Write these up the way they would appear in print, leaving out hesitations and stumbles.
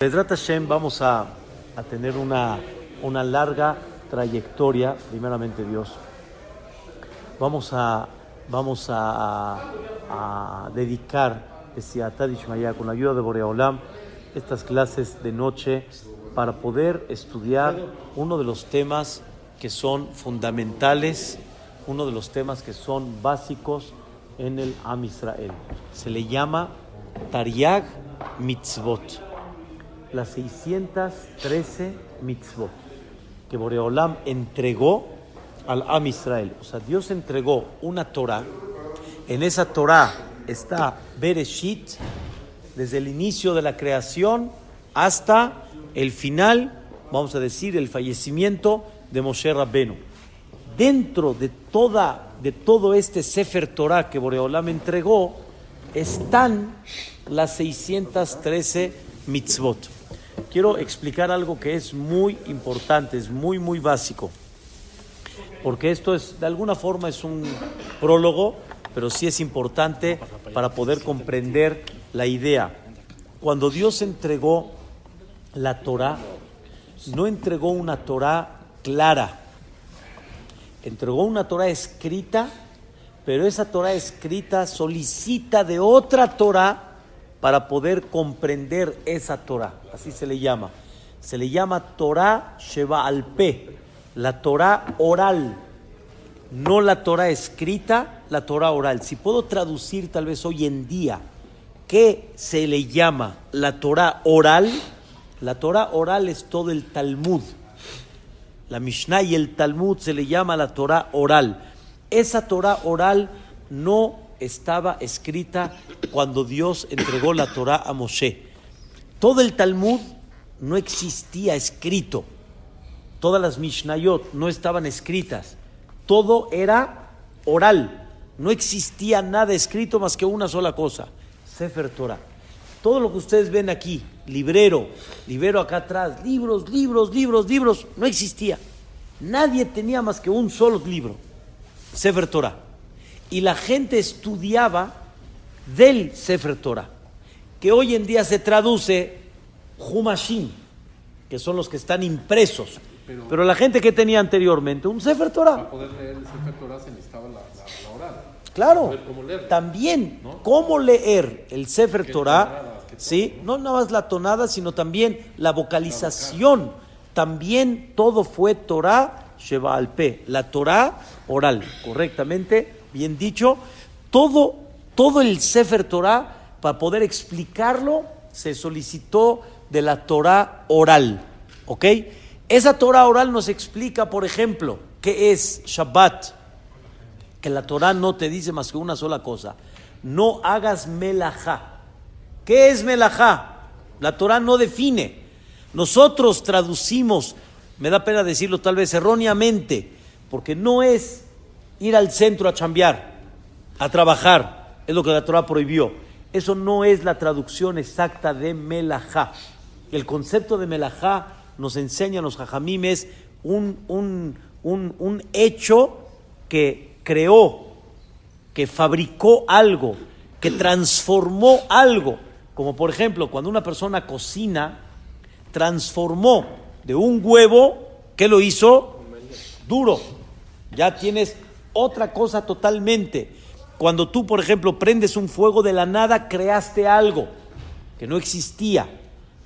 Bezrat Hashem vamos a tener una larga trayectoria, primeramente Dios. Vamos a dedicar Siatá Dishmaya, con la ayuda de Borei Olam, estas clases de noche para poder estudiar uno de los temas que son fundamentales, uno de los temas que son básicos en el Am Israel. Se le llama Tariag Mitzvot. Las 613 mitzvot que Borei Olam entregó al Am Israel. O sea, Dios entregó una Torah. En esa Torah está Bereshit, desde el inicio de la creación hasta el final, vamos a decir, el fallecimiento de Moshe Rabbenu. Dentro de todo este Sefer Torah que Borei Olam entregó, están las 613 mitzvot. Quiero explicar algo que es muy importante, es muy básico, porque esto es, de alguna forma es un prólogo, pero sí es importante para poder comprender la idea. Cuando Dios entregó la Torah, no entregó una Torah clara, entregó una Torah escrita, pero esa Torah escrita solicita de otra Torah para poder comprender esa Torah. Así se le llama. Se le llama Torah Sheba'al Peh, la Torah oral, no la Torah escrita, la Torah oral. Si puedo traducir tal vez hoy en día ¿qué se le llama la Torah oral? La Torah oral es todo el Talmud. La Mishnah y el Talmud se le llama la Torah oral. Esa Torah oral no estaba escrita cuando Dios entregó la Torah a Moshe. Todo el Talmud no existía escrito. Todas las Mishnayot no estaban escritas. Todo era oral. No existía nada escrito más que una sola cosa: Sefer Torah. Todo lo que ustedes ven aquí, librero acá atrás, libros, no existía. Nadie tenía más que un solo libro, Sefer Torah. Y la gente estudiaba del Sefer Torah, que hoy en día se traduce Humashim, que son los que están impresos. Pero la gente que tenía anteriormente un Sefer Torah. Para poder leer el Sefer Torah se necesitaba la oral. Claro, Cómo leerlo, también, ¿no? Cómo leer el Sefer ¿Qué Torah, tonadas, ¿sí? No nada más la tonada, sino también la vocalización. También todo fue Torah Sheba'al Peh, la Torah oral, correctamente, bien dicho. Todo el Sefer Torah, para poder explicarlo, se solicitó de la Torah oral, ¿ok? Esa Torah oral nos explica, por ejemplo, qué es Shabbat, que la Torah no te dice más que una sola cosa: no hagas melajá. ¿Qué es melajá? La Torah no define. Nosotros traducimos, me da pena decirlo tal vez erróneamente, porque no es ir al centro a chambear, a trabajar, es lo que la Torah prohibió. Eso no es la traducción exacta de melajá. El concepto de melajá nos enseñan los jajamim es un hecho que creó, que fabricó algo, que transformó algo. Como por ejemplo, cuando una persona cocina, transformó de un huevo, ¿qué lo hizo? Duro. Ya tienes otra cosa totalmente. Cuando tú, por ejemplo, prendes un fuego de la nada, creaste algo que no existía.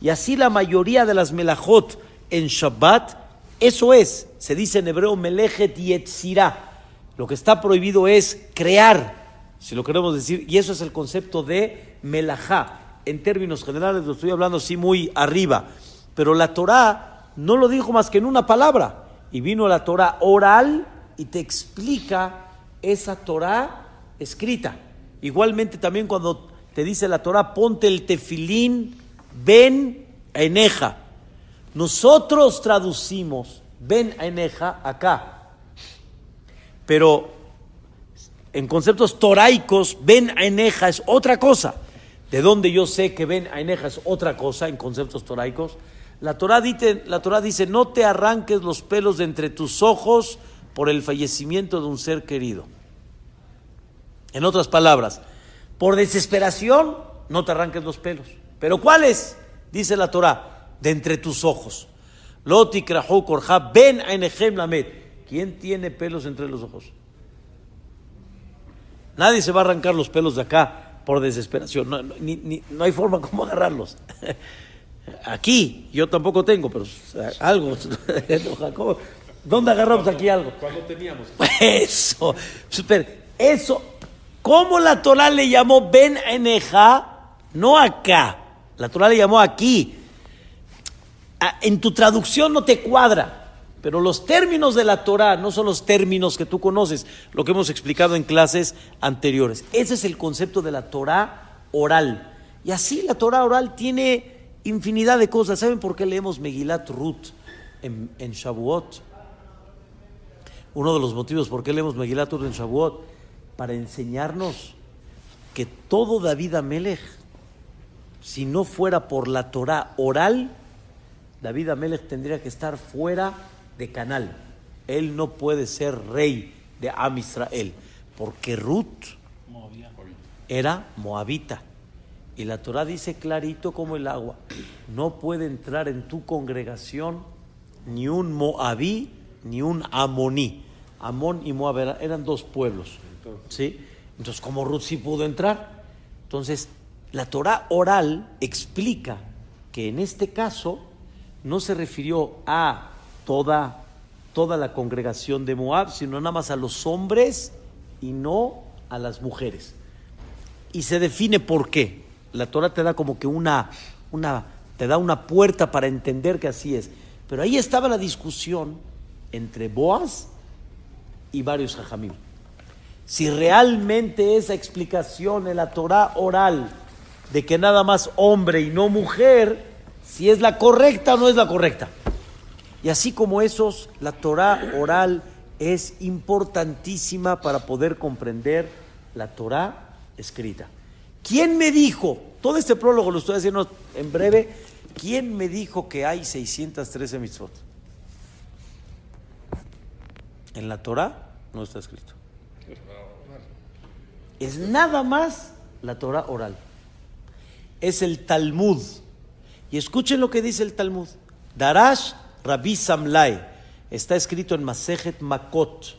Y así la mayoría de las melajot en Shabbat, eso es, se dice en hebreo Melechet Yetzirah. Lo que está prohibido es crear, si lo queremos decir, y eso es el concepto de melajá. En términos generales lo estoy hablando así muy arriba, pero la Torah no lo dijo más que en una palabra, y vino la Torah oral y te explica esa Torah escrita. Igualmente también cuando te dice la Torah, ponte el tefilín ben eneja. Nosotros traducimos ben eneja acá, pero en conceptos toraicos, ben eneja es otra cosa. ¿De dónde yo sé que ben eneja es otra cosa en conceptos toraicos? La Torah dice, no te arranques los pelos de entre tus ojos por el fallecimiento de un ser querido. En otras palabras, por desesperación, no te arranques los pelos. ¿Pero cuáles? Dice la Torah, de entre tus ojos. Lo tikrahu korja ben einechem lamed. ¿Quién tiene pelos entre los ojos? Nadie se va a arrancar los pelos de acá por desesperación. No hay forma como agarrarlos. Aquí, yo tampoco tengo, pero algo. ¿Dónde agarramos aquí algo? ¿Cuándo teníamos? Eso, super, eso. ¿Cómo la Torah le llamó Ben Eneja? No acá. La Torah le llamó aquí. En tu traducción no te cuadra. Pero los términos de la Torah no son los términos que tú conoces, lo que hemos explicado en clases anteriores. Ese es el concepto de la Torah oral. Y así la Torah oral tiene infinidad de cosas. ¿Saben por qué leemos Megilat Ruth en Shavuot? Uno de los motivos por qué leemos Megilat Ruth en Shavuot, para enseñarnos que todo David Amelech, si no fuera por la Torah oral, David Amelech tendría que estar fuera de canal. Él no puede ser rey de Am Israel, porque Ruth era moabita. Y la Torah dice clarito como el agua, no puede entrar en tu congregación ni un moabí ni un amoní. Amón y Moab eran dos pueblos, ¿sí? Entonces, como Ruth sí pudo entrar. Entonces, la Torah oral explica que en este caso no se refirió a toda la congregación de Moab, sino nada más a los hombres y no a las mujeres. Y se define por qué. La Torah te da como que te da una puerta para entender que así es. Pero ahí estaba la discusión entre Boaz y varios jajamim. Si realmente esa explicación en la Torah oral de que nada más hombre y no mujer, si es la correcta o no es la correcta. Y así como esos, la Torah oral es importantísima para poder comprender la Torah escrita. ¿Quién me dijo? Todo este prólogo lo estoy haciendo en breve. ¿Quién me dijo que hay 613 mitzvot? En la Torah no está escrito. Es nada más la Torah oral. Es el Talmud. Y escuchen lo que dice el Talmud. Darash Rabbi Samlai. Está escrito en Masejet Makot.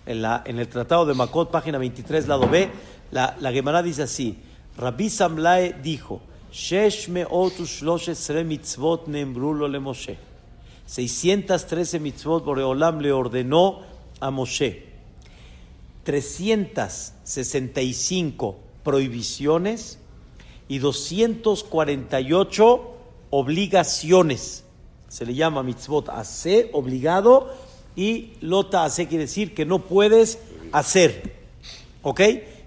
En el tratado de Makot, página 23, lado B. La Gemara dice así. Rabbi Samlai dijo, Shesh me'ot u'shloshet mitzvot ne'embru lo le Moshe. 613 mitzvot Boreolam le ordenó a Moshe. 365 prohibiciones y 248 obligaciones. Se le llama mitzvot hace, obligado, y lota hace quiere decir que no puedes hacer. ¿Ok?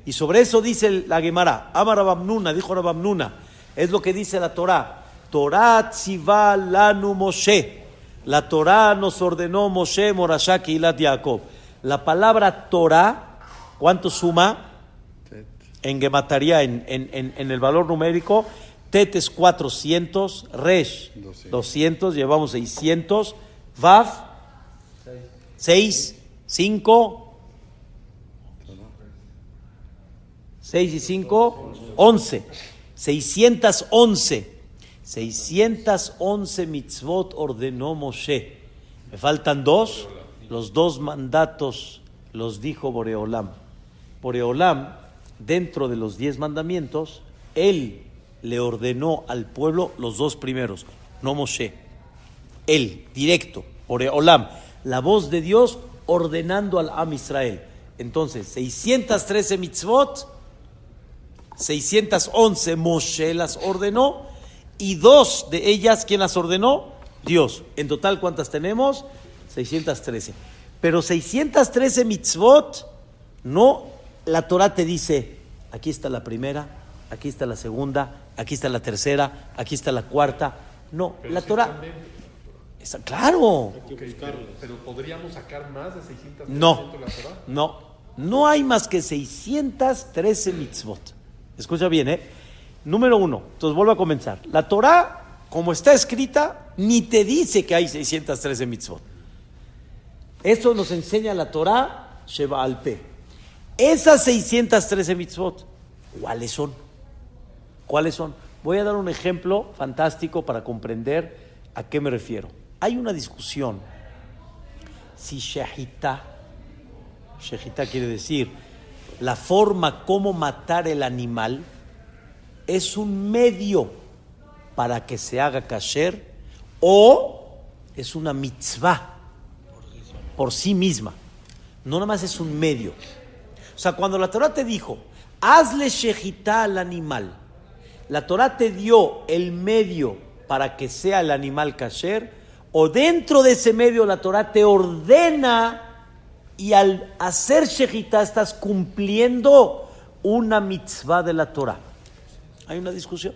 Y sobre eso dice la Gemara, Amar Rabbi Hamnuna, dijo Rabbi Hamnuna, es lo que dice la Torah. Torah tziva lanu Moshe. La Torah nos ordenó Moshe, Morashá, Kehilat Jacob. La palabra Torah, ¿cuánto suma? En Gemataría, en el valor numérico, Tet es 400, Resh 200, llevamos 600, Vav 6, 5, 6 y 5, 11, 611 mitzvot ordenó Moshe. Me faltan dos, los dos mandatos los dijo Boreolam. Boreolam, dentro de los 10 mandamientos, él le ordenó al pueblo los dos primeros, no Moshe. Él, directo, Boreolam, la voz de Dios ordenando al Am Israel. Entonces, 613 mitzvot, 611 Moshe las ordenó, y 2 de ellas, ¿quién las ordenó? Dios. En total, ¿cuántas tenemos? 613. Pero 613 mitzvot, no, la Torah te dice, aquí está la primera, aquí está la segunda, aquí está la tercera, aquí está la cuarta. No, pero la Torah... Está, claro. Pero ¿podríamos sacar más de 613 no, de la Torah? No hay más que 613 mitzvot. Escucha bien, Número 1, entonces vuelvo a comenzar. La Torah, como está escrita, ni te dice que hay 613 mitzvot. Eso nos enseña la Torah Sheba al Pe. Esas 613 mitzvot, ¿cuáles son? Voy a dar un ejemplo fantástico para comprender a qué me refiero. Hay una discusión si shehita quiere decir la forma como matar el animal es un medio para que se haga kasher o es una mitzvah por sí misma. No nada más es un medio. O sea, cuando la Torah te dijo, hazle shejitá al animal, la Torah te dio el medio para que sea el animal kasher, o dentro de ese medio la Torah te ordena y al hacer shejitá estás cumpliendo una mitzvah de la Torah. Hay una discusión.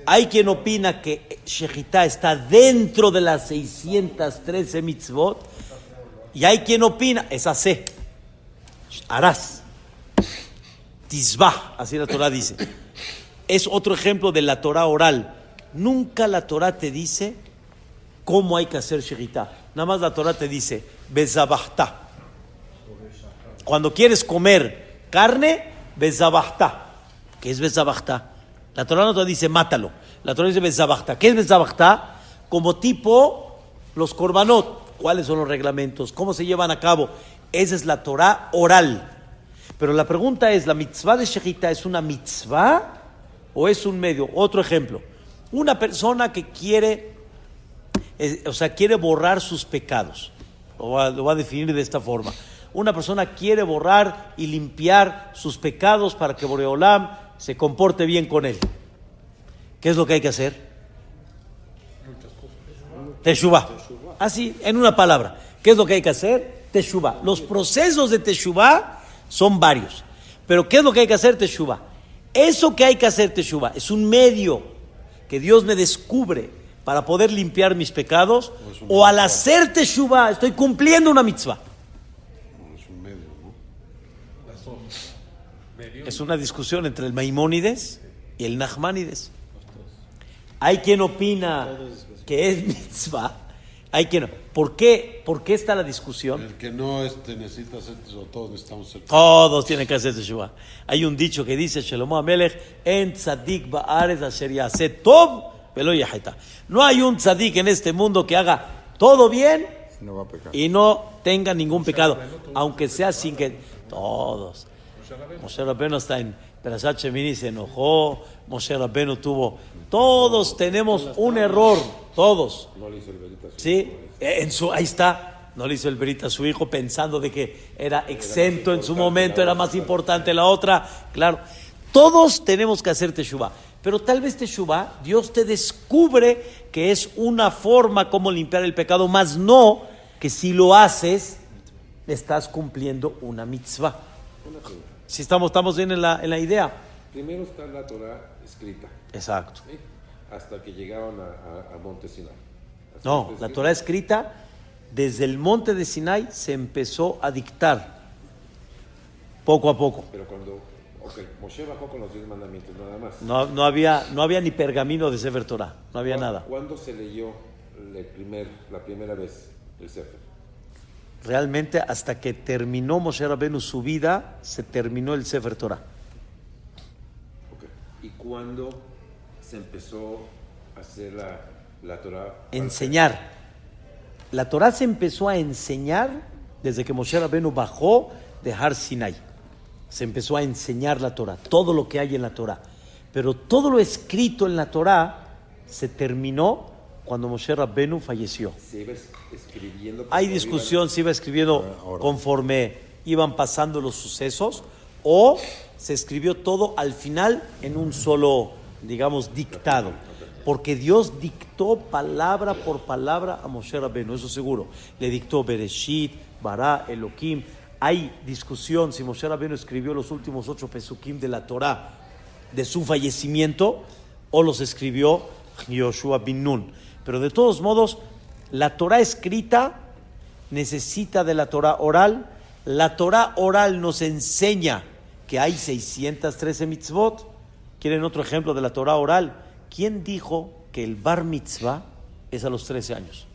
Hay quien opina que shejitá está dentro de las 613 mitzvot y hay quien opina, es hacer, harás, tisbah, así la Torah dice. Es otro ejemplo de la Torah oral. Nunca la Torah te dice cómo hay que hacer shejitá. Nada más la Torah te dice, bezabahtá. Cuando quieres comer carne, bezabahtá. ¿Qué es bezabahtá? La Torah no te dice mátalo. La Torah dice bezabahtá. ¿Qué es bezabahtá? Como tipo los korbanot. ¿Cuáles son los reglamentos? ¿Cómo se llevan a cabo? Esa es la Torah oral. Pero la pregunta es, ¿la mitzvah de shejitá es una mitzvah o es un medio? Otro ejemplo. Una persona que quiere borrar sus pecados. Lo va a definir de esta forma. Una persona quiere borrar y limpiar sus pecados para que Boreolam se comporte bien con él. ¿Qué es lo que hay que hacer? Teshuvah. Así, en una palabra. ¿Qué es lo que hay que hacer? Teshuvah. Los procesos de Teshuvah son varios. Pero ¿qué es lo que hay que hacer? Teshuvah. Eso que hay que hacer Teshuvah es un medio que Dios me descubre para poder limpiar mis pecados, o al hacer Teshuvah estoy cumpliendo una mitzvah. Es un medio, ¿no? Es una discusión entre el Maimónides y el Nachmanides. Hay quien opina que es mitzvah. Hay quien. ¿Por qué está la discusión? El que no necesita hacer eso, todos necesitamos hacer. Todos tienen que hacer teshuvah. Hay un dicho que dice Shlomo Amelech, en tzadik ba'aretz asher yaseh tov velo yaheta. No hay un tzadik en este mundo que haga todo bien No va a pecar. y no tenga ningún pecado, aunque sea sin que todos. Moshe Rabbeinu está en Perashat Shemini, se enojó. Moshe Rabbeinu tuvo. Todos tenemos un error, todos. No le hizo el verita a su Sí, ahí está. No le hizo el verita a su hijo pensando de que era exento en su momento, era más importante la otra. Claro, todos tenemos que hacer teshuvah. Pero tal vez teshuvah, Dios te descubre que es una forma como limpiar el pecado, más no que si lo haces, estás cumpliendo una mitzvah. Si estamos bien en la idea. Primero está la Torah escrita, Exacto. ¿sí? Hasta que llegaron a Monte Sinai. Así No, está la escrito. Torah escrita, desde el monte de Sinai se empezó a dictar, poco a poco. Pero cuando, Moshe bajó con los 10 mandamientos nada más. No había ni pergamino de Sefer Torah, no había nada. ¿Cuándo se leyó la primera vez el Sefer? Realmente hasta que terminó Moshe Rabbeinu su vida, se terminó el Sefer Torah. ¿Y cuándo se empezó a hacer la Torah? Enseñar. La Torah se empezó a enseñar desde que Moshe Rabbeinu bajó de Har Sinai. Se empezó a enseñar la Torah, todo lo que hay en la Torah. Pero todo lo escrito en la Torah se terminó cuando Moshe Rabbeinu falleció. Se iba escribiendo. Hay discusión, se iba escribiendo conforme iban pasando los sucesos, o se escribió todo al final en un solo, digamos, dictado. Porque Dios dictó palabra por palabra a Moshe Rabbeinu, eso seguro. Le dictó Bereshit, Bará, Elohim. Hay discusión si Moshe Rabbeinu escribió los últimos 8 pesukim de la Torah de su fallecimiento o los escribió Yoshua bin Nun. Pero de todos modos, la Torah escrita necesita de la Torah oral. La Torah oral nos enseña que hay 613 mitzvot. ¿Quieren otro ejemplo de la Torah oral? ¿Quién dijo que el bar mitzvah es a los 13 años?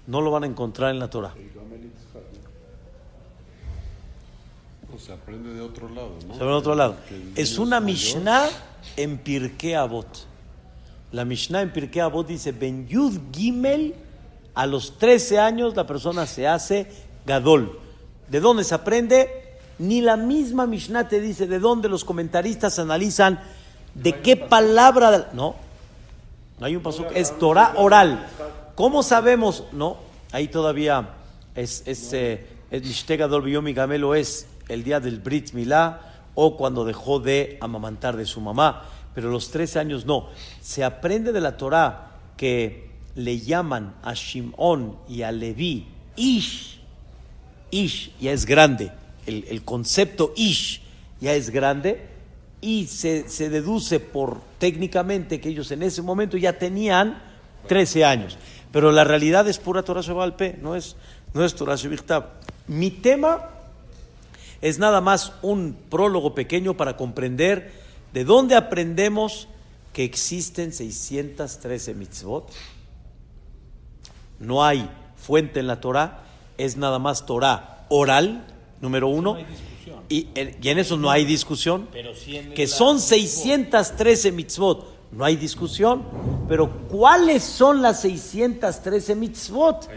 No lo van a encontrar en la Torah. O se aprende de otro lado, ¿no? Se ve en otro lado. Que el Es niño una mayor. Mishnah en Pirkei Avot. La Mishnah en Pirkei Avot dice, Ben Yud Gimel, a los 13 años la persona se hace Gadol. ¿De dónde se aprende? Ni la misma Mishnah te dice de dónde los comentaristas analizan de qué palabra. No hay un pasuk, es Torah oral. ¿Cómo sabemos? No, ahí todavía es Mishte Gadol Biyom Gamelo, es el día del Brit Milá o cuando dejó de amamantar de su mamá. Pero los 13 años no. Se aprende de la Torah que le llaman a Shimón y a Leví Ish. Ish ya es grande. El concepto Ish ya es grande. Y se deduce técnicamente que ellos en ese momento ya tenían 13 años. Pero la realidad es pura Torah Sheba'al Peh, no es Torah Shebichtav. Mi tema es nada más un prólogo pequeño para comprender de dónde aprendemos que existen 613 mitzvot. No hay fuente en la Torah, es nada más Torah oral, número uno. Y en eso no hay discusión. Que son 613 mitzvot, no hay discusión. Pero ¿cuáles son las 613 mitzvot?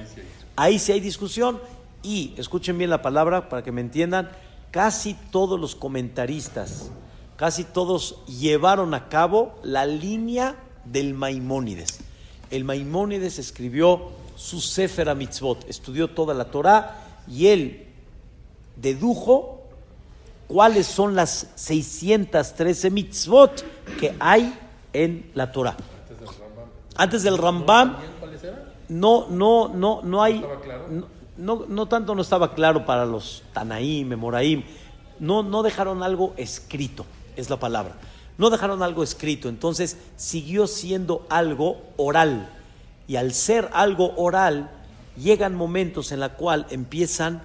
Ahí sí hay discusión. Y escuchen bien la palabra para que me entiendan. Casi todos los comentaristas, casi todos llevaron a cabo la línea del Maimónides. El Maimónides escribió su Sefer HaMitzvot, estudió toda la Torah y él dedujo cuáles son las 613 mitzvot que hay en la Torah. Antes del Rambam, no hay, no tanto no estaba claro para los Tanaim, Memoraim, no dejaron algo escrito, es la palabra. No dejaron algo escrito, entonces siguió siendo algo oral. Y al ser algo oral, llegan momentos en la cual empiezan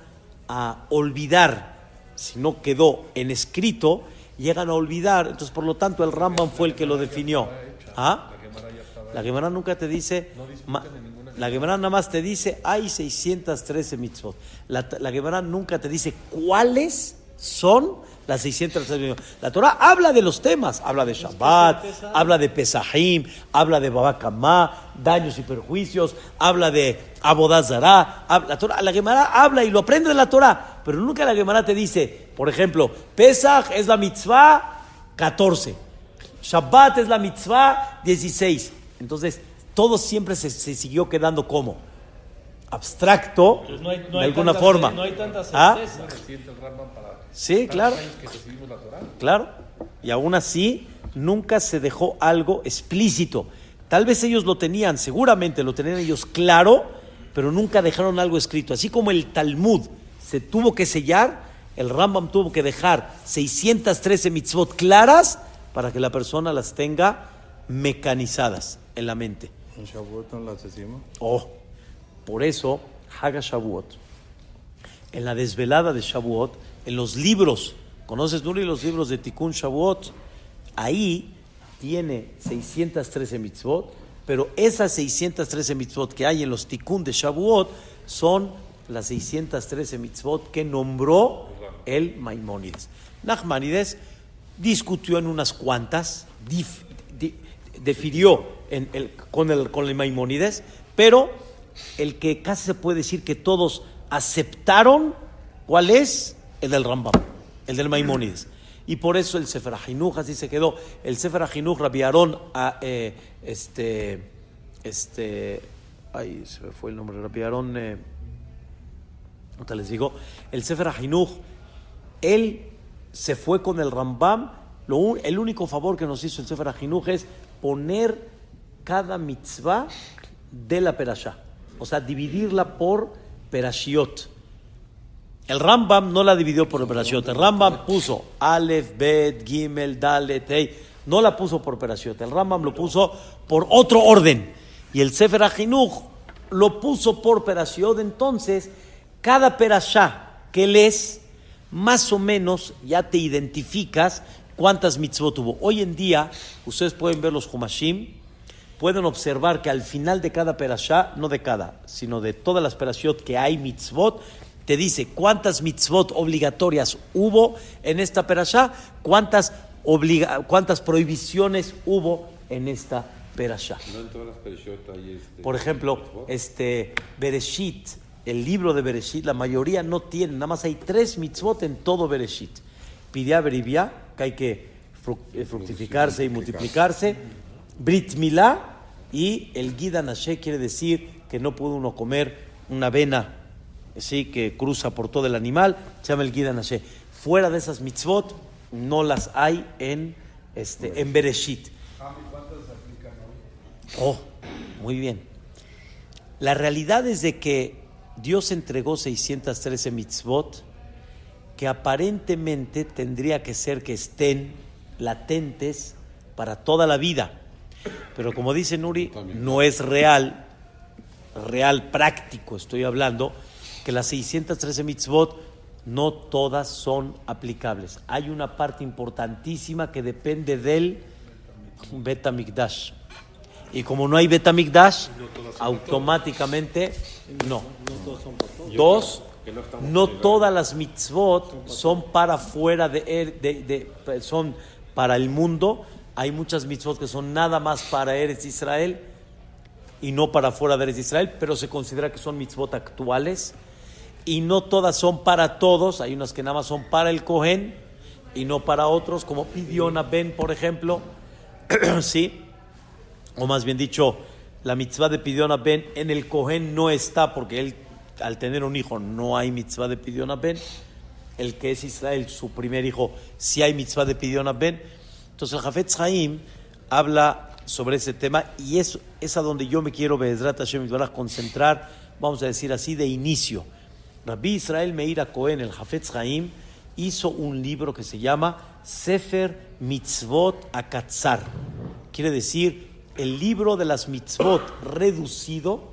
a olvidar. Si no quedó en escrito, llegan a olvidar. Entonces, por lo tanto, el Rambam fue el que lo definió. ¿Ah? La Gemara nunca te dice. La Gemara nada más te dice, hay 613 mitzvot. La Gemara nunca te dice cuáles son las 613 mitzvot. La Torah habla de los temas. Habla de Shabbat, habla de Pesahim, habla de Baba Kamá, daños y perjuicios, habla de Avodah Zará. La Gemara habla y lo aprende de la Torah. Pero nunca la Gemara te dice, por ejemplo, Pesach es la mitzvah 14, Shabbat es la mitzvah 16. Entonces, todo siempre se siguió quedando como abstracto, de alguna forma. No hay tanta ¿Ah? certeza. Sí, claro. Claro. Y aún así, nunca se dejó algo explícito. Tal vez ellos lo tenían, seguramente lo tenían ellos claro, pero nunca dejaron algo escrito. Así como el Talmud se tuvo que sellar, el Rambam tuvo que dejar 613 mitzvot claras para que la persona las tenga mecanizadas en la mente. ¿En Shavuot no las decimos? Por eso, Hag HaShavuot, en la desvelada de Shavuot, en los libros, ¿conoces, Nuri, los libros de Tikkun Shavuot? Ahí tiene 613 mitzvot, pero esas 613 mitzvot que hay en los Tikkun de Shavuot son las 613 mitzvot que nombró el Maimónides. Nachmanides discutió en unas cuantas, defirió con el Maimónides, pero el que casi se puede decir que todos aceptaron, ¿cuál es? El del Rambam, el del Maimónides. Y por eso el Sefer HaChinuch así se quedó. El Sefer HaChinuch, Rabbi Aarón, ay, se me fue el nombre, Rabbi Aarón, ahorita les digo, el Sefer HaChinuch, él se fue con el Rambam. El único favor que nos hizo el Sefer HaChinuch es poner cada mitzvah de la perashá, o sea, dividirla por perashiot. El Rambam no la dividió por perashiot. El Rambam puso Aleph, Bet, Gimel, Dalet, Hey. No la puso por perashiot. El Rambam lo puso por otro orden. Y el Sefer HaChinuch lo puso por perashiot. Entonces, cada perashá que lees, más o menos ya te identificas cuántas mitzvot tuvo. Hoy en día, ustedes pueden ver los Humashim, pueden observar que al final de cada perashá, no de cada, sino de todas las perashiot que hay mitzvot, te dice cuántas mitzvot obligatorias hubo en esta perashá, cuántas prohibiciones hubo en esta perashá. No en todas las perishot hay Por ejemplo, Bereshit, el libro de Bereshit, la mayoría no tiene, nada más hay 3 mitzvot en todo Bereshit. Pidiá beribia, que hay que fructificarse y multiplicarse. Brit Milá y el Gid Hanasheh, quiere decir que no puede uno comer una vena, ¿sí?, que cruza por todo el animal, se llama el Gid Hanasheh. Fuera de esas mitzvot no las hay en Bereshit. ¿Cuántas se aplican hoy? Oh, muy bien. La realidad es de que Dios entregó 613 mitzvot que aparentemente tendría que ser que estén latentes para toda la vida. Pero como dice Nuri, no es real práctico, estoy hablando, que las 613 mitzvot no todas son aplicables. Hay una parte importantísima que depende del Bet HaMikdash. Y como no hay Bet HaMikdash, automáticamente no. Dos, no todas las mitzvot son para fuera son para el mundo. Hay muchas mitzvot que son nada más para Eretz Israel y no para fuera de Eretz Israel, pero se considera que son mitzvot actuales. Y no todas son para todos. Hay unas que nada más son para el Cohen y no para otros, como Pidyon Ben, por ejemplo. ¿Sí? O más bien dicho, la mitzvah de Pidyon Ben en el Cohen no está, porque él, al tener un hijo, no hay mitzvah de Pidyon Ben. El que es Israel, su primer hijo, sí hay mitzvah de Pidyon Ben. Entonces el Hafetz Haim habla sobre ese tema y es a donde yo me quiero, Be'ezrat Hashem Yitbaraj, concentrar, vamos a decir así, de inicio. Rabbi Israel Meir Cohen, el Hafetz Haim, hizo un libro que se llama Sefer Mitzvot Akatzar. Quiere decir, el libro de las mitzvot reducido,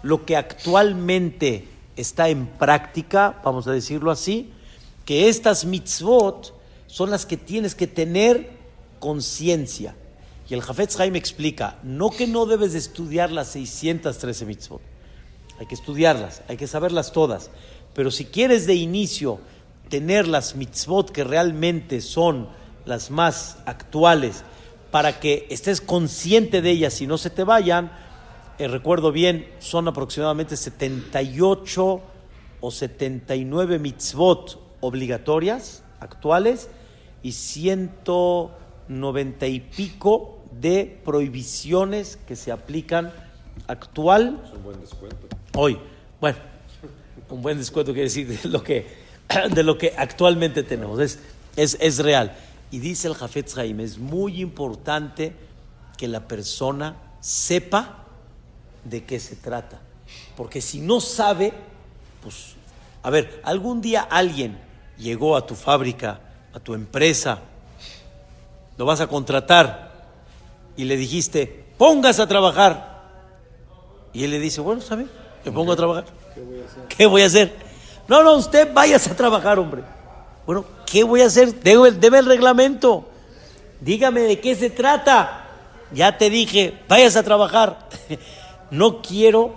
lo que actualmente está en práctica, vamos a decirlo así, que estas mitzvot son las que tienes que tener conciencia. Y el Hafetz Haim explica, no que no debes de estudiar las 613 mitzvot, hay que estudiarlas, hay que saberlas todas, pero si quieres de inicio tener las mitzvot que realmente son las más actuales, para que estés consciente de ellas y no se te vayan, recuerdo bien, son aproximadamente 78 o 79 mitzvot obligatorias, actuales, y 190 y pico de prohibiciones que se aplican actual. Es un buen descuento. Hoy, bueno, un buen descuento quiere decir de lo que actualmente tenemos, es real. Y dice el Hafetz Haim, es muy importante que la persona sepa de qué se trata, porque si no sabe, pues, a ver, algún día alguien llegó a tu fábrica, a tu empresa, lo vas a contratar y le dijiste, póngase a trabajar, y él le dice, bueno, ¿sabe? Me pongo a trabajar. ¿Qué voy a hacer? No, usted váyase a trabajar, hombre. Bueno, ¿qué voy a hacer? Debe el reglamento. Dígame de qué se trata. Ya te dije, váyase a trabajar. No quiero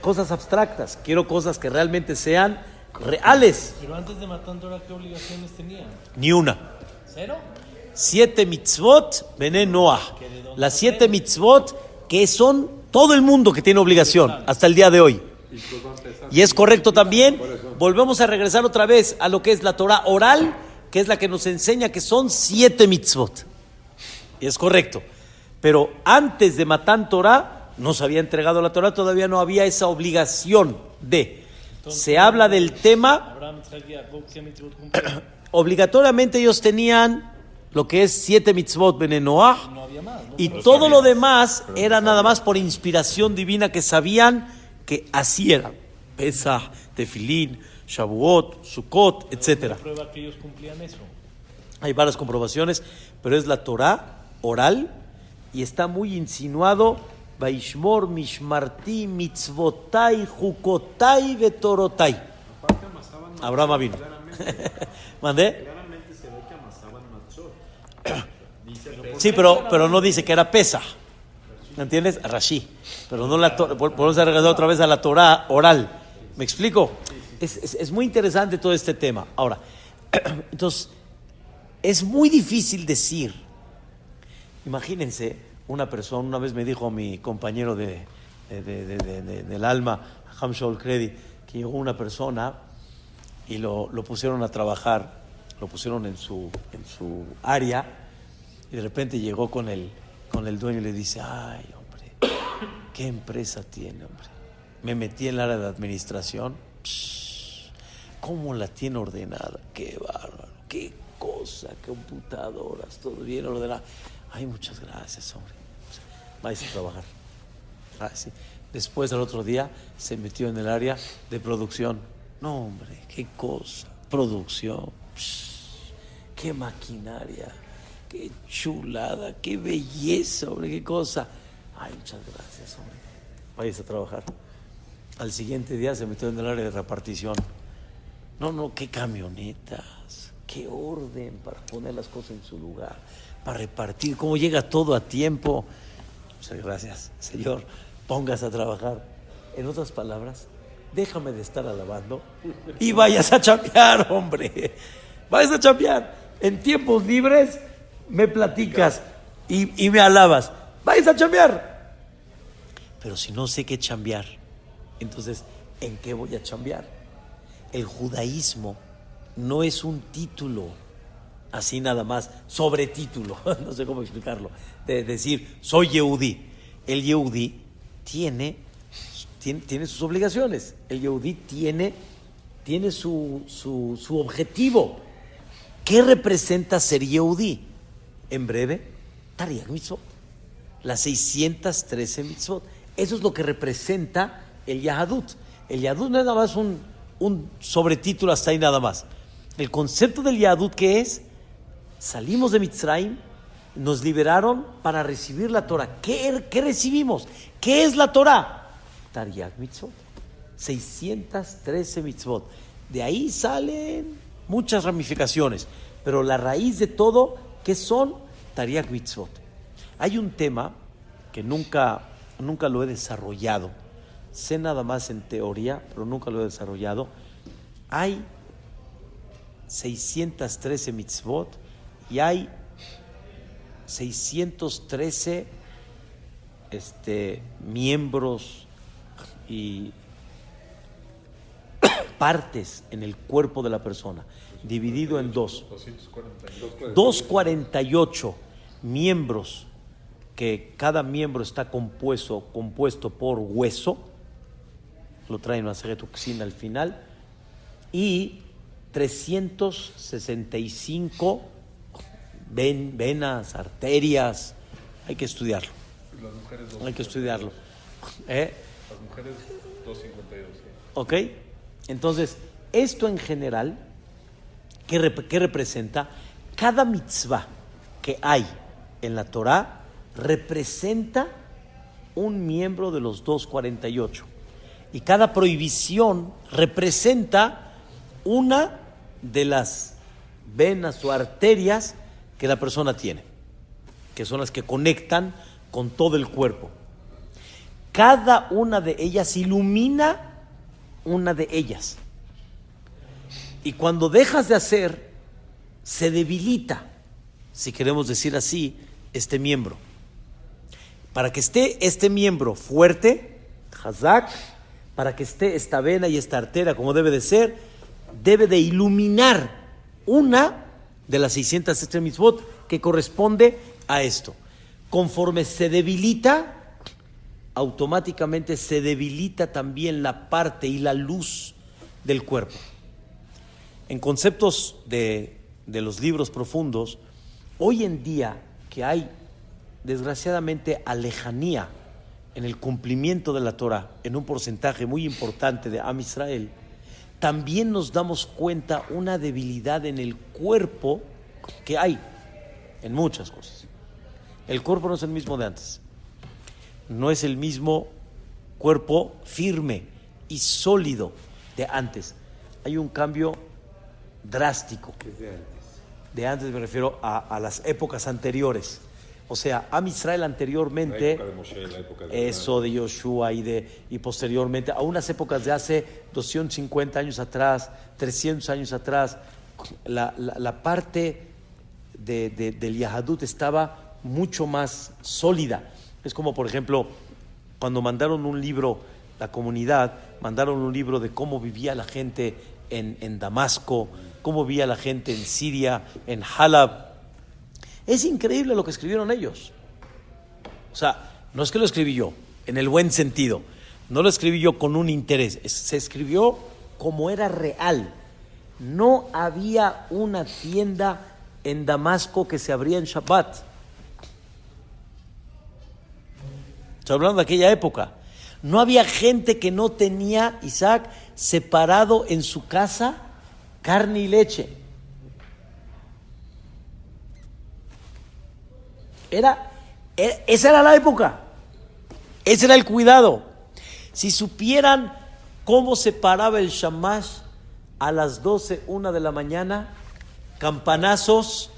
cosas abstractas, quiero cosas que realmente sean reales. Pero antes de Matan Torah, ¿qué obligaciones tenía? Ni una. ¿Cero? 7 mitzvot, Bene Noah. Las 7 mitzvot que son todo el mundo que tiene obligación hasta el día de hoy. Y es correcto también, volvemos a regresar otra vez a lo que es la Torah oral, que es la que nos enseña que son 7 mitzvot. Y es correcto. Pero antes de Matan Torah, no se había entregado la Torah, todavía no había esa obligación de. Se habla del tema, Abraham, Isaac y Jacob, ¿qué mitzvot cumplían? obligatoriamente ellos tenían lo que es 7 mitzvot Bene Noah, No había más, ¿no? y todo lo demás era nada más por inspiración divina que sabían que así era. Pesach, Tefilín, Shavuot, Sukkot, etc. Prueba que ellos cumplían eso. Hay varias comprobaciones, pero es la Torah oral y está muy insinuado. Vaishmor mishmarti mitzvotai jukotai vetorotai. Abraham vino. ¿Mandé? Claramente se ve que amasaban matzot. Sí, pero no dice que era Pesach. ¿Me entiendes? Rashi. Pero no la Torah. Volvemos a regresar otra vez a la Torah oral. ¿Me explico? Es muy interesante todo este tema. Ahora, entonces, es muy difícil decir. Imagínense, una persona, una vez me dijo mi compañero del alma, Hamshol Kredi, que llegó una persona y lo pusieron a trabajar, lo pusieron en su área, y de repente llegó con el dueño y le dice, ay, hombre, ¿qué empresa tiene, hombre? Me metí en el área de administración, ¿cómo la tiene ordenada? Qué bárbaro, qué cosa, computadoras, todo bien ordenado. Ay, muchas gracias, hombre. Vais a trabajar. Ah, sí. Después, al otro día, se metió en el área de producción. No, hombre, qué cosa. Producción. Qué maquinaria. Qué chulada. Qué belleza, hombre. Qué cosa. Ay, muchas gracias, hombre. Vais a trabajar. Al siguiente día se metió en el área de repartición. No, qué camionetas. Qué orden para poner las cosas en su lugar. Para repartir. Cómo llega todo a tiempo. Muchas gracias, Señor. Póngase a trabajar. En otras palabras, déjame de estar alabando y vayas a chambear, hombre. Vayas a chambear. En tiempos libres me platicas y me alabas. Vayas a chambear. Pero si no sé qué chambear, entonces, ¿en qué voy a chambear? El judaísmo no es un título, así nada más, sobretítulo, no sé cómo explicarlo, de decir, soy Yehudí. El Yehudí tiene sus obligaciones. El Yehudí tiene su objetivo. ¿Qué representa ser Yehudí? En breve, Tariag Mitzvot, las 613 mitzvot. Eso es lo que representa el Yahadut. El Yahadut no es nada más un sobretítulo hasta ahí nada más. El concepto del Yahadut, ¿qué es? Salimos de Mitzrayim, nos liberaron para recibir la Torah. ¿Qué recibimos? ¿Qué es la Torah? Tariag Mitzvot, 613 mitzvot. De ahí salen muchas ramificaciones, pero la raíz de todo, ¿qué son? Tariag Mitzvot. Hay un tema que nunca lo he desarrollado. Sé nada más en teoría, pero nunca lo he desarrollado. Hay 613 mitzvot y hay 613 miembros y partes en el cuerpo de la persona, dividido en dos. 248 miembros, que cada miembro está compuesto por hueso, lo traen a Tuxin al final, y 365 venas, arterias. Hay que estudiarlo. Las mujeres Hay que estudiarlo. Las mujeres 252. ¿Sí? ¿Ok? Entonces, esto en general, ¿qué representa? Cada mitzvah que hay en la Torah representa un miembro de los 248. Y cada prohibición representa una de las venas o arterias que la persona tiene, que son las que conectan con todo el cuerpo. Cada una de ellas ilumina una de ellas. Y cuando dejas de hacer, se debilita, si queremos decir así, este miembro. Para que esté este miembro fuerte, Hazak, para que esté esta vena y esta arteria como debe de ser, debe de iluminar una de las 607 mitzvot que corresponde a esto. Conforme se debilita, automáticamente se debilita también la parte y la luz del cuerpo. En conceptos de los libros profundos, hoy en día que hay desgraciadamente alejanía en el cumplimiento de la Torah en un porcentaje muy importante de Am Israel, también nos damos cuenta una debilidad en el cuerpo que hay en muchas cosas. El cuerpo no es el mismo de antes. No es el mismo cuerpo firme y sólido de antes. Hay un cambio drástico. Desde antes. De antes me refiero a las épocas anteriores. O sea, Am Israel La anteriormente, época de Moshe, la época de eso de Yoshua y posteriormente, a unas épocas de hace 250 años atrás, 300 años atrás, la parte del Yahadut estaba mucho más sólida. Es como, por ejemplo, cuando mandaron un libro, la comunidad, mandaron un libro de cómo vivía la gente en Damasco, cómo vivía la gente en Siria, en Halab. Es increíble lo que escribieron ellos. O sea, no es que lo escribí yo, en el buen sentido. No lo escribí yo con un interés. Se escribió como era real. No había una tienda en Damasco que se abría en Shabbat. Estoy hablando de aquella época. No había gente que no tenía, Isaac, separado en su casa carne y leche. Esa era la época. Ese era el cuidado. Si supieran cómo se paraba el shamash a las 12, 1 de la mañana, campanazos,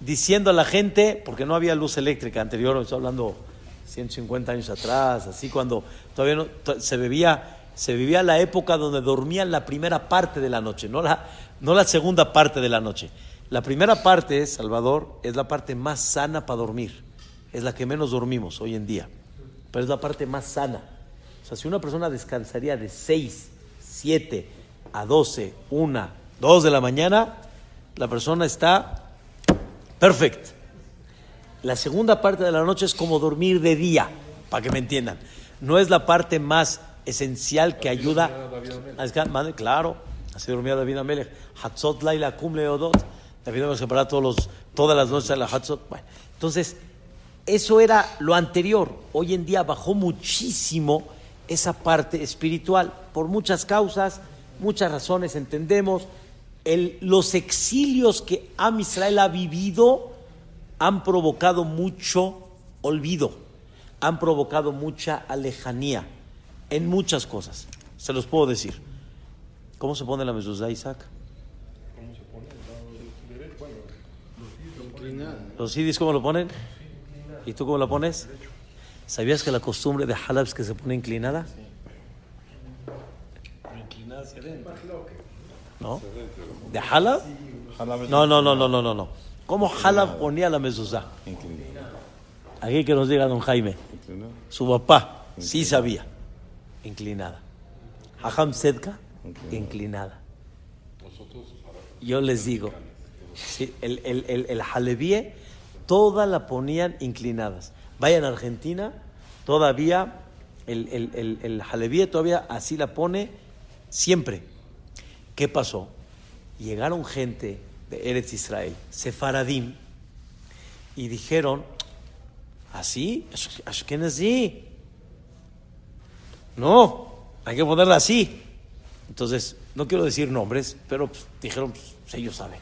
diciendo a la gente, porque no había luz eléctrica anterior, estoy hablando 150 años atrás, así cuando todavía no, se vivía la época donde dormían la primera parte de la noche, no la segunda parte de la noche. La primera parte, Salvador, es la parte más sana para dormir, es la que menos dormimos hoy en día, pero es la parte más sana. O sea, si una persona descansaría de 6, 7 a 12, 1, 2 de la mañana, la persona está perfecta. La segunda parte de la noche es como dormir de día, para que me entiendan. No es la parte más esencial que ayuda a... Claro, así dormía David Amelech. Hatzot Laila Kum Leodot. David Amelech se paraba todas las noches a la Hatzot. Bueno, entonces, eso era lo anterior. Hoy en día bajó muchísimo esa parte espiritual, por muchas causas, muchas razones, entendemos. Los exilios que Am Israel ha vivido han provocado mucho olvido, han provocado mucha alejanía en muchas cosas. Se los puedo decir. ¿Cómo se pone la mezuzá, Isaac? ¿Cómo se pone? ¿Los sidis cómo lo ponen? ¿Y tú cómo la pones? ¿Sabías que la costumbre de Halab es que se pone inclinada? Inclinada hacia adentro. ¿No? ¿De Halab? No. ¿Cómo Halab ponía la mezuzá? Aquí que nos diga don Jaime. Su papá sí sabía. Inclinada. Hajam Sedka, inclinada. Yo les digo, sí, el Halebie, todas la ponían inclinadas. Vayan a Argentina, todavía el Halebie todavía así la pone siempre. ¿Qué pasó? Llegaron gente de Eretz Israel, Sefaradim, y dijeron, ¿así? Ashkenazi. No, hay que ponerla así. Entonces, no quiero decir nombres, pero dijeron, ellos saben,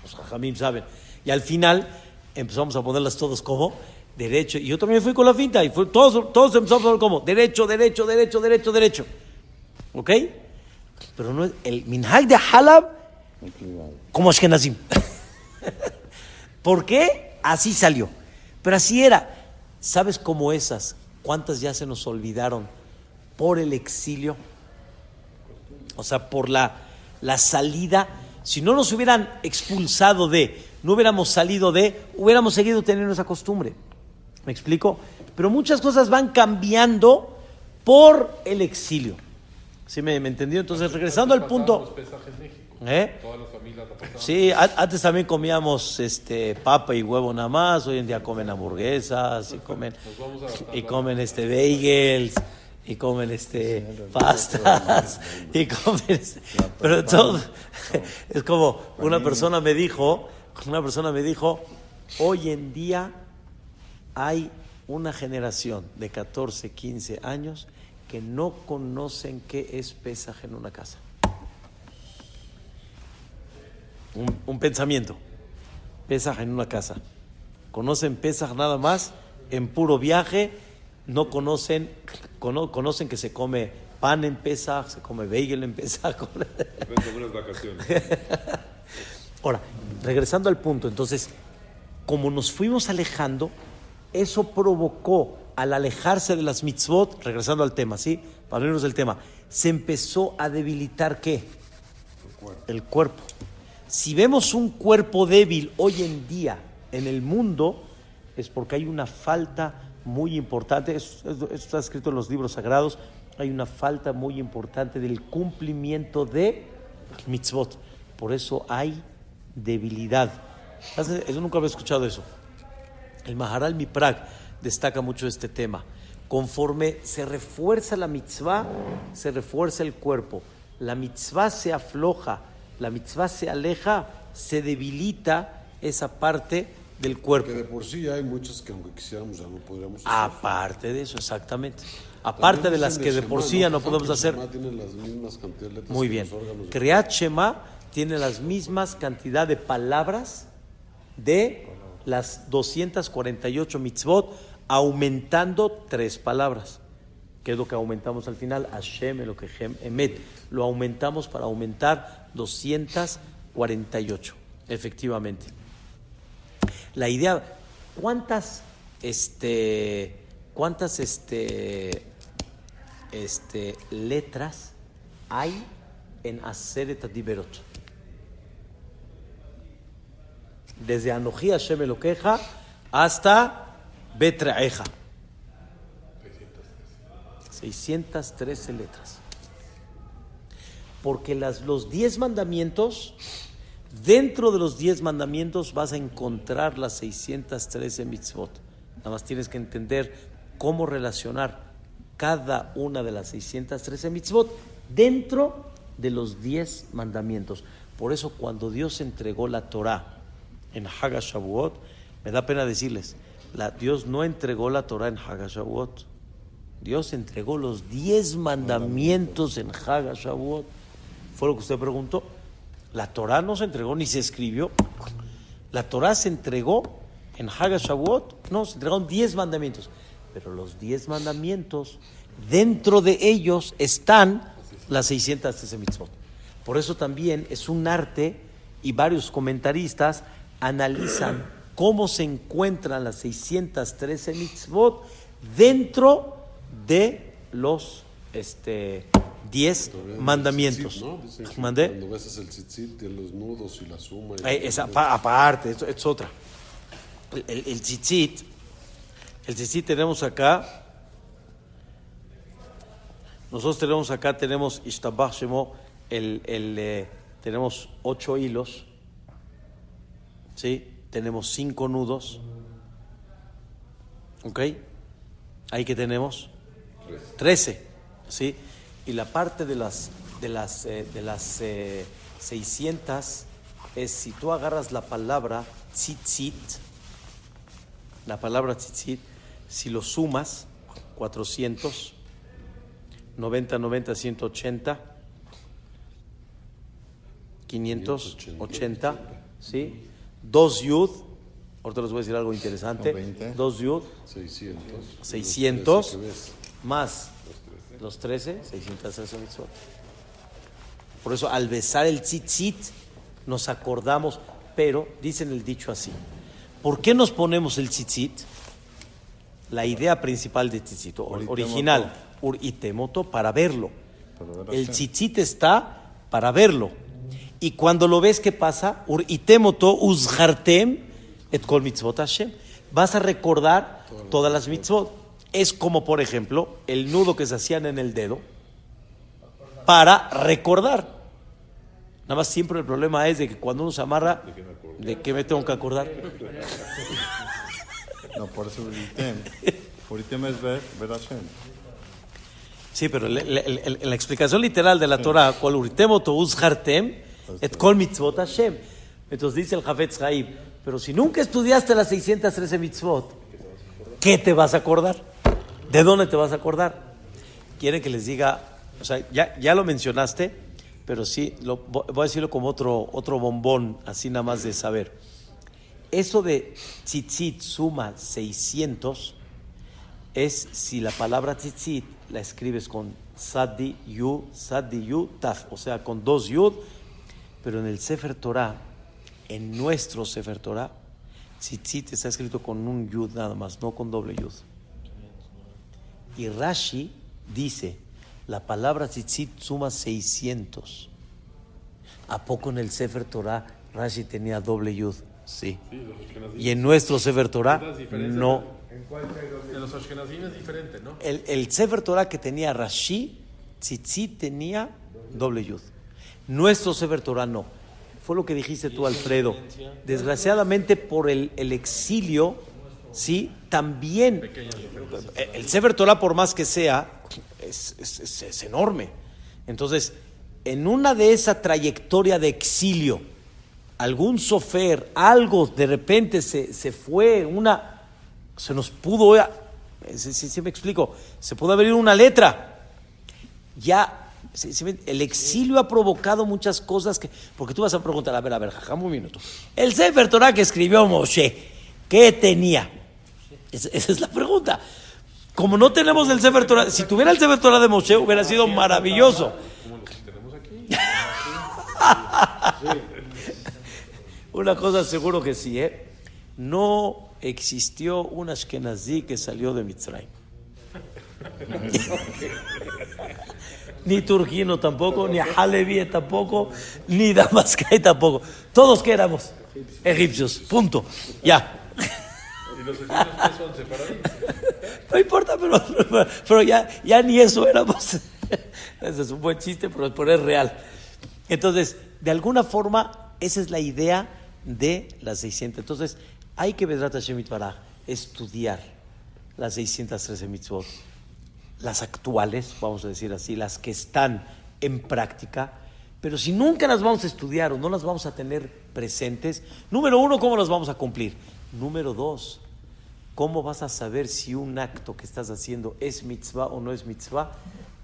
los jajamim saben. Y al final empezamos a ponerlas todos como derecho. Y yo también fui con la finta, y todos empezamos a poner como derecho. ¿Ok? Pero no es el minhag de Halab como Ashkenazim. ¿Por qué? Así salió. Pero así era. ¿Sabes cómo esas? ¿Cuántas ya se nos olvidaron por el exilio? O sea, por la salida. Si no nos hubieran expulsado no hubiéramos salido hubiéramos seguido teniendo esa costumbre. ¿Me explico? Pero muchas cosas van cambiando por el exilio. ¿Sí me entendió? Entonces, regresando al punto... Los pesajes en México. Todas las familias la pasaban. Sí, antes también comíamos papa y huevo nada más. Hoy en día comen hamburguesas y comen bagels y comen pastas y comen pero todo es como una persona me dijo, hoy en día hay una generación de 14, 15 años que no conocen qué es Pesaj en una casa. Un pensamiento. Pesaj en una casa. Conocen Pesaj nada más en puro viaje. No conocen que se come pan en Pesaj, se come bagel en Pesaj. Depende de unas vacaciones. Ahora, regresando al punto, entonces, como nos fuimos alejando, eso provocó, al alejarse de las mitzvot, regresando al tema, ¿sí? Para irnos del tema, se empezó a debilitar, ¿qué? El cuerpo. Si vemos un cuerpo débil hoy en día en el mundo, es porque hay una falta muy importante, esto está escrito en los libros sagrados, hay una falta muy importante del cumplimiento de mitzvot. Por eso hay debilidad. Yo nunca había escuchado eso. El Maharal Miprag destaca mucho este tema. Conforme se refuerza la mitzvah, se refuerza el cuerpo. La mitzvah se afloja, la mitzvah se aleja, se debilita esa parte del cuerpo. Que de por sí hay muchas que aunque quisiéramos ya no podríamos hacer. Aparte de eso, exactamente. Aparte de las que de por sí ya no podemos hacer. Tiene las mismas cantidades de letras. Muy que bien. los órganos. Kriyat Shema tiene las mismas cantidad de palabras de las 248 mitzvot, aumentando 3 palabras. ¿Qué es lo que aumentamos al final? Hashem, Elokehem, Emet. Lo aumentamos para aumentar 248, efectivamente. La idea, ¿cuántas letras hay en Aseret Adiberot? Desde Anoji Hashem Elokeja hasta Betraeja. 613 letras. Porque los 10 mandamientos, dentro de los 10 mandamientos vas a encontrar las 613 mitzvot. Nada más tienes que entender cómo relacionar cada una de las 613 mitzvot dentro de los 10 mandamientos. Por eso cuando Dios entregó la Torah en Hag HaShavuot, me da pena decirles, Dios no entregó la Torah en Hag HaShavuot. Dios entregó los 10 mandamientos en Hag HaShavuot. Fue lo que usted preguntó. La Torah no se entregó ni se escribió. La Torah se entregó en Hag HaShavuot. No, se entregaron 10 mandamientos. Pero los 10 mandamientos, dentro de ellos están las 613 mitzvot. Por eso también es un arte, y varios comentaristas analizan cómo se encuentran las 613 mitzvot dentro de los 10 mandamientos. Tzitzit, ¿no? Dicen que ¿Mandé? cuando besas el tzitzit, tiene los nudos y la suma. Esa aparte, esto es otra. El tzitzit tenemos acá. Nosotros tenemos Ishtabach Shemo, tenemos 8 hilos, ¿sí? Tenemos 5 nudos, ¿ok? Ahí que tenemos 13, ¿sí? Y la parte de las 600 es si tú agarras la palabra tzitzit, si lo sumas, 400, 90, 180, 580, ¿sí? 2 yud, ahorita les voy a decir algo interesante, 2 yud, 600, más los 13, 613 mitzvot. Por eso al besar el tzitzit nos acordamos, pero dicen el dicho así, ¿por qué nos ponemos el tzitzit? La idea principal de tzitzit, original, ur itemoto, para verlo. El tzitzit está para verlo. Y cuando lo ves, ¿qué pasa? Ur itemoto uzhartem et kol mitzvot Hashem. Vas a recordar todas las mitzvot. Es como, por ejemplo, el nudo que se hacían en el dedo para recordar. Nada más siempre el problema es de que cuando uno se amarra, ¿de qué me tengo que acordar? No, por eso Uritem es ver Hashem. Sí, pero la explicación literal de la Torah, Kol Uritem oto uzhartem et kol mitzvot Hashem. Entonces dice el Hafetz Haim, pero si nunca estudiaste las 613 mitzvot, ¿qué te vas a acordar? ¿De dónde te vas a acordar? Quieren que les diga, o sea, ya lo mencionaste, pero sí, voy a decirlo como otro bombón, así nada más de saber. Eso de tzitzit suma 600 es si la palabra tzitzit la escribes con sadi yu, taf, o sea, con 2 yud, pero en el Sefer Torah, en nuestro Sefer Torah, Tzitzit está escrito con un yud nada más, no con doble yud. Y Rashi dice, la palabra tzitzit suma 600. ¿A poco en el Sefer Torah Rashi tenía doble yud? Sí. Y en nuestro Sefer Torah, no. En los Ashkenazim es diferente, ¿no? El Sefer Torah que tenía Rashi, tzitzit tenía doble yud. Nuestro Sefer Torah no. Fue lo que dijiste tú, Alfredo. Desgraciadamente por el exilio, sí, también el Sefer Torah, por más que sea, es enorme. Entonces, en una de esa trayectoria de exilio, algún sofer, algo de repente se fue, se nos pudo, si me explico, se pudo abrir una letra. Ya, el exilio ha provocado muchas cosas porque tú vas a preguntar, a ver, jajam, un minuto. El Sefer Torah que escribió Moshe, ¿qué tenía? Esa es la pregunta. Como no tenemos el Sefer Torah, si tuviera el Sefer Torah de Moshe hubiera sido maravilloso. Como los que tenemos aquí. Una cosa seguro que sí, no existió un Ashkenazí que salió de Mitzrayim. Ni turquino tampoco, ni Halevi tampoco, ni Damascay tampoco. Todos que éramos egipcios, punto. Ya. ¿Y los egipcios qué son? ¿Separados? No importa, pero ya ni eso éramos. Ese es un buen chiste, pero es real. Entonces, de alguna forma, esa es la idea de las 600. Entonces, hay que Bezrat Hashem Yitbaraj estudiar las 613 mitzvot, las actuales, vamos a decir así, las que están en práctica. Pero si nunca las vamos a estudiar o no las vamos a tener presentes, número uno, ¿cómo las vamos a cumplir? Número dos, ¿cómo vas a saber si un acto que estás haciendo es mitzvah o no es mitzvah?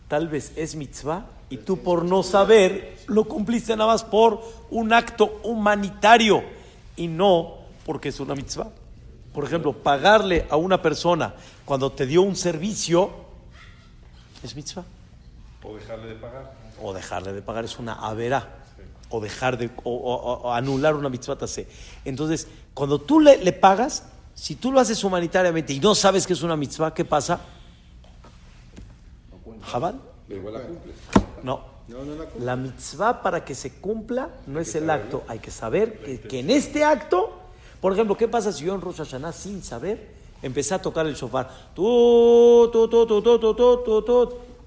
Tal vez es mitzvah y tú por no saber lo cumpliste nada más por un acto humanitario y no porque es una mitzvah. Por ejemplo, pagarle a una persona cuando te dio un servicio es mitzvah. O dejarle de pagar. O dejarle de pagar es una averá. O dejar de o anular una mitzvah tase. Entonces, cuando tú le pagas, si tú lo haces humanitariamente y no sabes que es una mitzvah, ¿qué pasa? ¿Jabal? Igual la cumples. No. La mitzvah para que se cumpla no es el acto. Hay que saber que en este acto, por ejemplo, ¿qué pasa si yo en Rosh Hashanah sin saber empecé a tocar el shofar?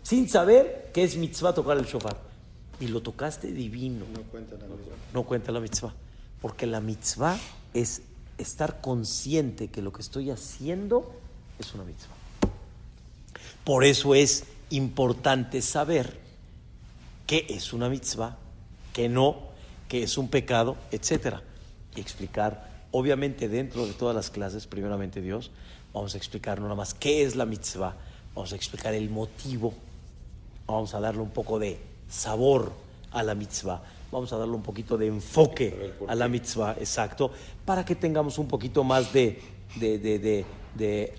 Sin saber que es mitzvah tocar el shofar. Y lo tocaste divino. No cuenta la mitzvah. Porque la mitzvah es estar consciente que lo que estoy haciendo es una mitzvah. Por eso es importante saber qué es una mitzvah, qué no, qué es un pecado, etcétera. Y explicar, obviamente dentro de todas las clases, primeramente Dios, vamos a explicar no nada más qué es la mitzvah, vamos a explicar el motivo, vamos a darle un poco de sabor a la mitzvah, vamos a darle un poquito de enfoque a la mitzvah, exacto, para que tengamos un poquito más de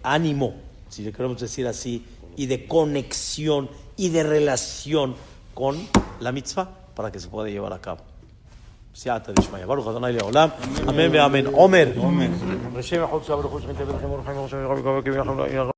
ánimo, si le queremos decir así, y de conexión y de relación con la mitzvah para que se pueda llevar a cabo. Siata Dishmaya. Baruch Adonai Leolam. Amén ve amén. Omer.